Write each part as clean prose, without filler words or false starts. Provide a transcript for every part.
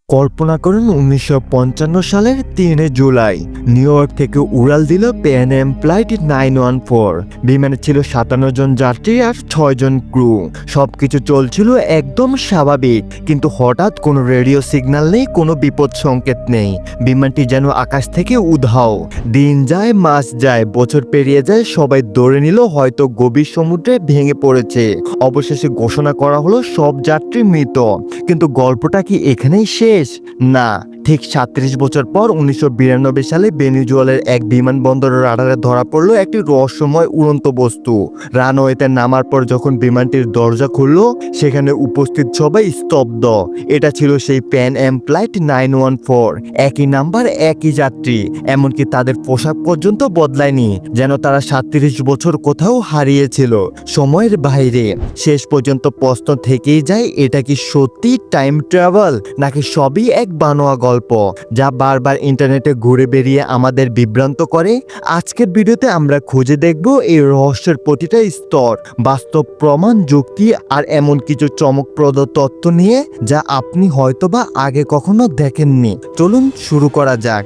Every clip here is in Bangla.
কল্পনা করুন ১৯৫৫ সালের ৩ জুলাই নিউ ইয়র্ক থেকে উড়াল দিল প্যান অ্যাম ফ্লাইট 914। বিমানে ছিল ৫৭ জন যাত্রী আর ৬ জন ক্রু। সবকিছু চলছিল একদম স্বাভাবিক, কিন্তু হঠাৎ কোনো রেডিও সিগন্যাল নেই, কোনো বিপদ সংকেত নেই। বিমানটি যেন আকাশ থেকে উধাও। দিন যায়, মাস যায়, বছর পেরিয়ে যায়, সবাই ধরে নিল হয়তো গভীর সমুদ্রে ভেঙে পড়েছে। অবশেষে ঘোষণা করা হলো সব যাত্রী মৃত। কিন্তু গল্পটা কি এখানেই শেষ? না, ঠিক ৩৭ বছর পর ১৯৯২ সালে ভেনেজুয়েলার এক বিমানবন্দরের রাডারে ধরা পড়ল একটি রহস্যময় উড়ন্ত বস্তু। রানওয়েতে নামার পর যখন বিমানটির দরজা খুলল, সেখানে উপস্থিত সবাই স্তব্ধ। এটা ছিল সেই প্যান অ্যাম ফ্লাইট 914। একই নাম্বার, একই যাত্রী, এমনকি তাদের পোশাক পর্যন্ত বদলায়নি, যেন তারা ৩৭ বছর কোথাও হারিয়েছিল, সময়ের বাইরে। শেষ পর্যন্ত প্রশ্ন থেকেই যায়, এটা কি সত্যি টাইম ট্রাভেল, নাকি সবই এক বানোয়া গল্প যা বারবার ইন্টারনেটে ঘুরে বেরিয়ে আমাদের বিভ্রান্ত করে? আজকের ভিডিওতে আমরা খুঁজে দেখব এই রহস্যের প্রতিটা স্তর, বাস্তব প্রমাণ, যুক্তি আর এমন কিছু চমকপ্রদ তথ্য নিয়ে যা আপনি হয়তোবা আগে কখনো দেখেননি। চলুন শুরু করা যাক।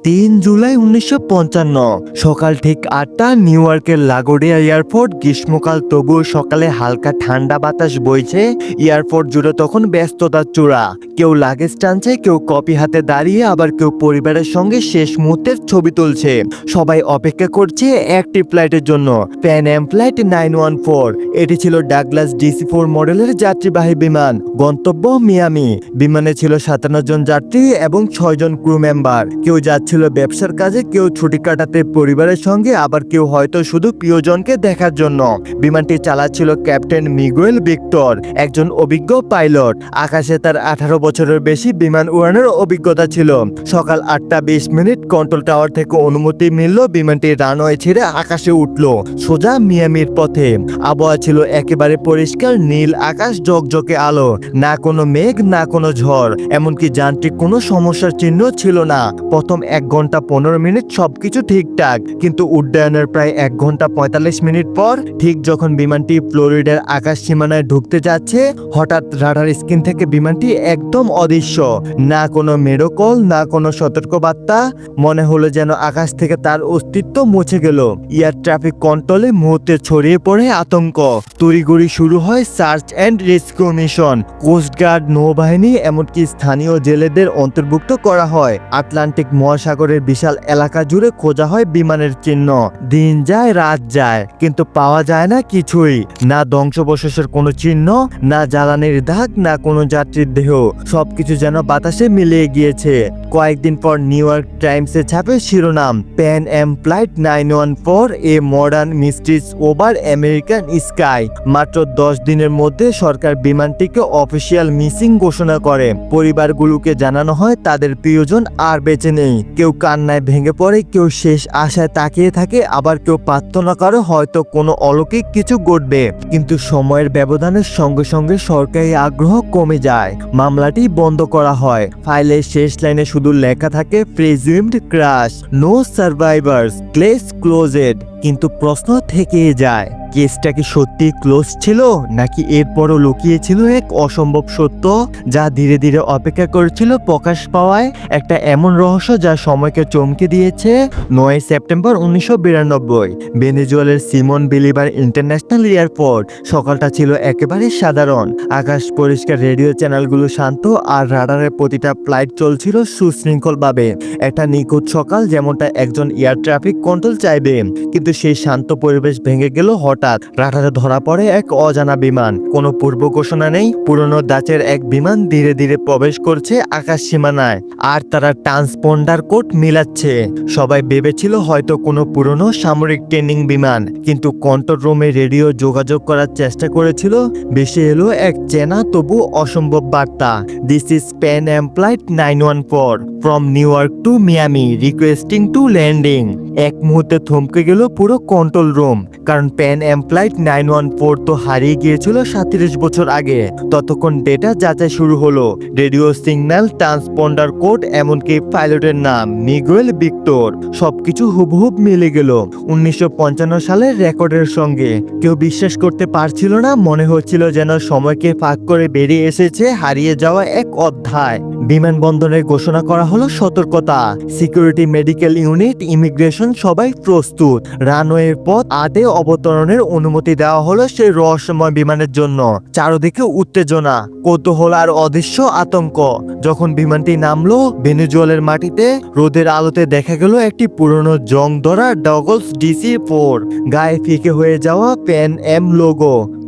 ৩ জুলাই ১৯৫৫ সকাল ঠিক ৮টা। নিউ ইয়র্কের লাগোডিয়া এয়ারপোর্ট। গ্রীষ্মকাল, তবুও সকালে হালকা ঠান্ডা বাতাস বইছে। এয়ারপোর্ট জুড়ে তখন ব্যস্ততার চূড়া। কেউ লাগেজ টানছে, কেউ কপি হাতে দাঁড়িয়ে, আবার কেউ পরিবারের সঙ্গে শেষ মুহূর্তের ছবি তুলছে। সবাই অপেক্ষা করছে একটি ফ্লাইটের জন্য, প্যান অ্যাম ফ্লাইট 914। এটি ছিল ডাগলাস DC-4 মডেলের যাত্রীবাহী বিমান। গন্তব্য মিয়ামি। বিমানে ছিল ৫৭ জন যাত্রী এবং ৬ জন ক্রু মেম্বার। কেউ যাচ্ছিল ব্যবসার কাজে, কেউ ছুটি কাটাতে পরিবারের সঙ্গে, আবার কেউ হয়তো শুধু প্রিয়জনকে দেখার জন্য। বিমানটি চালাচ্ছিল ক্যাপ্টেন মিগুয়েল ভিক্টর, একজন অভিজ্ঞ পাইলট। আকাশে তার ১৮ বছরের বেশি বিমান উড়ানোর অভিজ্ঞতা ছিল। সকাল ৮টা ২০ কন্ট্রোল টাওয়ার থেকে অনুমতি মিলল। বিমানটি রানওয়ে ছেড়ে আকাশে উঠল, সোজা মিয়ামির পথে। আবহাওয়া ছিল একেবারে পরিষ্কার, নীল আকাশ, ঝকঝকে আলো, না কোনো মেঘ, না কোনো ঝড়, এমনকি যান্ত্রিক কোনো সমস্যার চিহ্ন ছিল না। প্রথম ১ ঘন্টা ১৫ মিনিট সবকিছু ঠিকঠাক, কিন্তু উড্ডয়নের প্রায় ১ ঘন্টা ৪৫ মিনিট পর, ঠিক যখন বিমানটি ফ্লোরিডার আকাশ সীমানায় ঢুকতে যাচ্ছে, হঠাৎ রাডার স্ক্রিন থেকে বিমানটি একদম অদৃশ্য। না কোনো মেরোকল, না কোনো সতর্কবার্তা। মনে হলো যেন আকাশ থেকে তার অস্তিত্ব মুছে গেল। এয়ার ট্রাফিক কন্ট্রোলে মুহূর্তে ছড়িয়ে পড়ে আতঙ্ক। তড়িঘড়ি শুরু হয় search and rescue mission. Coast guard, নৌবাহিনী, এমনকি স্থানীয় জেলেদের অন্তর্ভুক্ত করা হয়। আটলান্টিক মহাসাগরের বিশাল এলাকা জুড়ে খোঁজা হয় বিমানের চিহ্ন। দিন যায়, রাত যায়, কিন্তু পাওয়া যায় না কিছুই। না ধ্বংসাবশেষের কোনো চিহ্ন, না জ্বালানির দাগ, না কোনো যাত্রীর দেহ। সবকিছু যেন বাতাসে মিলিয়ে গিয়েছে। কয়েকদিন পর নিউ ইয়র্ক টাইমসে ছাপে শিরোনাম, pan am flight 914 a modern mysteries over American sky. মাত্র ১০ দিনের মধ্যে সরকার বিমানটিকে অফিসিয়াল মিসিং ঘোষণা করে। পরিবারগুলোকে জানানো হয় তাদের প্রিয়জন আর বেঁচে নেই। কেউ কান্নায় ভেঙে পড়ে, কেউ শেষ আশায় তাকিয়ে থাকে, আবার কেউ প্রার্থনা করে হয়তো কোনো অলৌকিক কিছু ঘটবে। কিন্তু সময়ের ব্যবধানের সঙ্গে সঙ্গে সরকারি আগ্রহ কমে যায়। মামলাটি বন্ধ করা হয়। ফাইলের শেষ লাইনে শুধু লেখা থাকে, presumed crash, no survivors, case closed. কিন্তু প্রশ্ন থেকেই যায়, কেসটা কি সত্যি ক্লোজ ছিল, নাকি এরপরও লুকিয়ে ছিল এক অসম্ভব সত্য যা ধীরে ধীরে অপেক্ষা করেছিল প্রকাশ পাওয়ায়? একটা এমন রহস্য যা সময়কে চমকে দিয়েছে। ৯ সেপ্টেম্বর ১৯৯২ ভেনেজুয়েলার সিমন বলিভার ইন্টারন্যাশনাল এয়ারপোর্ট। সকালটা ছিল একেবারে সাধারণ। আকাশ পরিষ্কার, রেডিও চ্যানেলগুলো শান্ত, আর রাডারের প্রতিটা ফ্লাইট চলছিল সুশৃঙ্খলভাবে। একটা নিখুঁত সকাল, যেমনটা একজন এয়ার ট্রাফিক কন্ট্রোল চাইবে। কিন্তু সেই শান্ত পরিবেশ ভেঙে গেল হঠাৎ। রাডারে ধরা পড়ে এক অজানা বিমান। কোনো পূর্ব ঘোষণা নেই। পুরনো ধাঁচের এক বিমান ধীরে ধীরে প্রবেশ করছে আকাশ সীমানায়, আর তারা ট্রান্সপন্ডার কোড মিলাচ্ছে। সবাই ভেবেছিল হয়তো কোনো পুরনো সামরিক ট্রেনিং বিমান, কিন্তু কন্ট্রোল রুমে রেডিও যোগাযোগ করার চেষ্টা করেছিল। ভেসে এলো এক চেনা তবু অসম্ভব বার্তা, this is pan am flight 914 from new York to Miami, requesting two landing. এক মুহূর্তে থমকে গেল পুরো কন্ট্রোল রুম, কারণ প্যান ফ্লাইট 914 তো হারিয়ে গিয়েছিল 37 বছর আগে। ততক্ষণ ডেটা যাচাই শুরু হলো, রেডিও সিগন্যাল, ট্রান্সপন্ডার কোড, এমনকি পাইলটের নাম মিগুয়েল ভিক্টর, সবকিছু হুবহুব মিলে গেল 1955 সালের রেকর্ডের সঙ্গে। কেউ বিশ্বাস করতে পারছিল না, মনে হচ্ছিল যেন সময়কে ফাঁক করে বেরিয়ে এসেছে হারিয়ে যাওয়া এক অধ্যায়। বিমানবন্দরে ঘোষণা করা হলো সতর্কতা, সিকিউরিটি, মেডিকেল ইউনিট, ইমিগ্রেশন সবাই প্রস্তুত। রানওয়ের পথ আটে অবতরণের অনুমতি দেওয়া হলো সেই রহস্যময় বিমানের জন্য। চারদিকে উত্তেজনা, কৌতূহল আর অদৃশ্য আতঙ্ক। যখন বিমানটি নামলো ভেনেজুয়েলার মাটিতে, রোদের আলোতে দেখা গেল একটি পুরনো জং ধরা ডগলস DC-4, গায়ে ফিকে হয়ে যাওয়া প্যান এম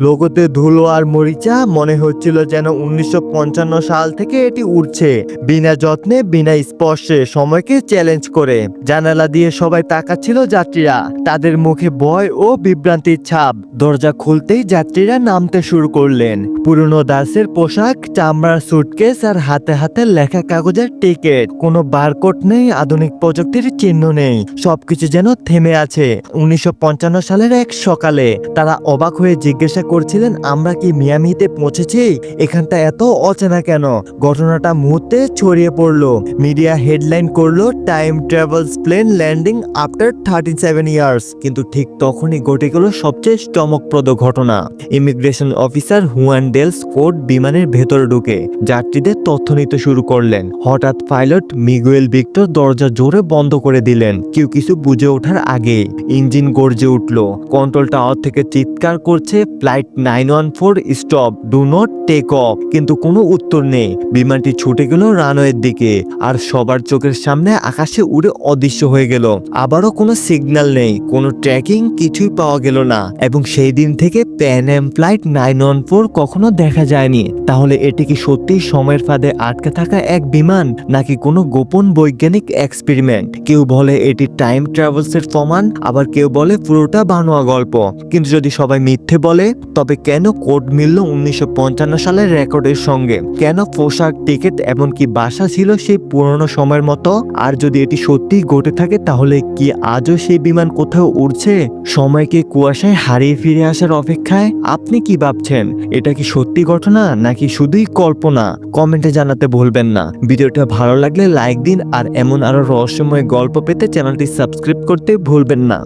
লোগোতে ধুলো আর মরিচা। মনে হচ্ছিল যেন 1955 সাল থেকে এটি উড়ছে, বিনা যত্নে, বিনা স্পর্শে, সময়কে চ্যালেঞ্জ করে। জানালা দিয়ে সবাই তাকাচ্ছিল যাত্রীরা, তাদের মুখে ভয় ও বিভ্রান্তির ছাপ। দরজা খুলতেই যাত্রীরা নামতে শুরু করলেন। পুরনো দাসের পোশাক, চামড়ার সুটকেস আর হাতে হাতে লেখা কাগজের টিকিট। কোনো বারকোড নেই, আধুনিক প্রযুক্তির চিহ্ন নেই, সবকিছু যেন থেমে আছে। 1955 সালের এক সকালে তারা অবাক হয়ে জিজ্ঞাসা করছিলেন, আমরা কি মিয়ামিতে পৌঁছেছি? এখানটা এত অচেনা কেন? ঘটনাটা মুহূর্তে ছড়িয়ে পড়লো, মিডিয়া হেডলাইন করলো, time travels plane landing after 37 years. কিন্তু ঠিক তখনই ঘটে গেল সবচেয়ে চমকপ্রদ ঘটনা। Immigration officer Juan Del Scott বিমানের ভেতরে ঢুকে যাত্রীদের তথ্য নিতে শুরু করলেন। হঠাৎ পাইলট মিগুয়েল ভিক্টর দরজা জোরে বন্ধ করে দিলেন। কেউ কিছু বুঝে ওঠার আগে ইঞ্জিন গর্জে উঠল। কন্ট্রোল টাওয়ার থেকে চিৎকার করছে, flight 914 stop, do not take off. কিন্তু কোনো উত্তর নেই। বিমানটি ছুটে গেল রানওয়ের দিকে, আর সবার চোখের সামনে আকাশে উড়ে অদৃশ্য হয়ে গেল। আবারও কোনো সিগন্যাল নেই, কোনো ট্র্যাকিং, কিছুই পাওয়া গেল না। এবং সেই দিন থেকে প্যান এম ফ্লাইট 914 কখনো দেখা যায়নি। তাহলে এটি কি সত্যি সময়ের ফাঁদে আটকে থাকা এক বিমান, নাকি কোনো গোপন বৈজ্ঞানিক এক্সপেরিমেন্ট? কেউ বলে এটি টাইম ট্রাভেলসের প্রমাণ, আবার কেউ বলে পুরোটা বানোয়া গল্প। কিন্তু যদি সবাই মিথ্যে বলে, তবে কেন কোড মিলল 1955 সালের রেকর্ডের সঙ্গে? কেন পোশাক, টিকিট, এমনকি বাসা ছিল সেই পুরনো সময়ের মতো? আর যদি এটি সত্যি ঘটে থাকে, তাহলে কি আজও সেই বিমান কোথাও উড়ছে, সময়কে কুয়াশায় হারিয়ে ফিরে আসার অপেক্ষায়? আপনি কি ভাবছেন? এটা কি সত্যি ঘটনা, নাকি শুধুই কল্পনা? কমেন্টে জানাতে ভুলবেন না। ভিডিওটা ভালো লাগলে লাইক দিন, আর এমন আরো রহস্যময় গল্প পেতে চ্যানেলটি সাবস্ক্রাইব করতে ভুলবেন না।